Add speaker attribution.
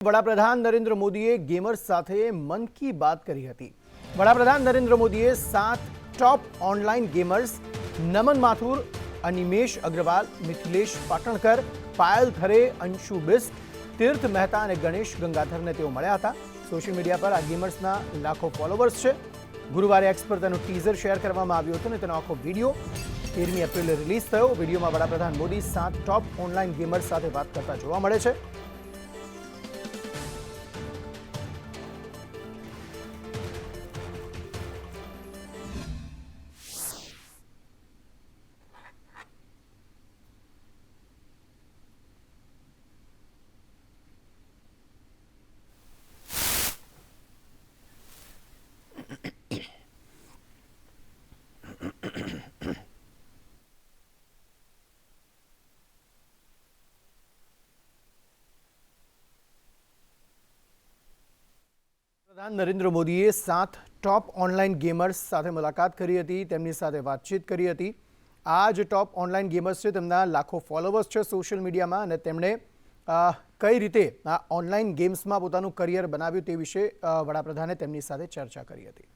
Speaker 1: વડાપ્રધાન નરેન્દ્ર મોદીએ ગેમર્સ સાથે મન કી બાત કરી હતી। વડાપ્રધાન નરેન્દ્ર મોદીએ 7 ટોપ ઓનલાઈન ગેમર્સ નમન માથુર, અનિમેશ અગ્રવાલ, મિથિલેશ પાટણકર, પાયલ ખરે, અંશુ બિસ્ટ, તીર્થ મહેતા અને ગણેશ ગંગાધરને તેઓ મળ્યા હતા। સોશિયલ મીડિયા પર આ ગેમર્સના લાખો ફોલોવર્સ છે। ગુરુવારે એક્સ પર તેનું ટીઝર શેર કરવામાં આવ્યું હતું અને તેનો આખો વિડીયો 13મી એપ્રિલે રિલીઝ થયો। વિડીયોમાં વડાપ્રધાન મોદી 7 ટોપ ઓનલાઈન ગેમર્સ સાથે વાત કરતા જોવા મળે છે। વડાપ્રધાન નરેન્દ્ર મોદીએ 7 ટોપ ઓનલાઈન ગેમર્સ સાથે મુલાકાત કરી હતી, તેમની સાથે વાતચીત કરી હતી। આ જે ટોપ ઓનલાઈન ગેમર્સ છે તેમના લાખો ફોલોવર્સ છે સોશિયલ મીડિયામાં અને તેમણે કઈ રીતે આ ઓનલાઈન ગેમ્સમાં પોતાનું કરિયર બનાવ્યું તે વિશે વડાપ્રધાને તેમની સાથે ચર્ચા કરી હતી।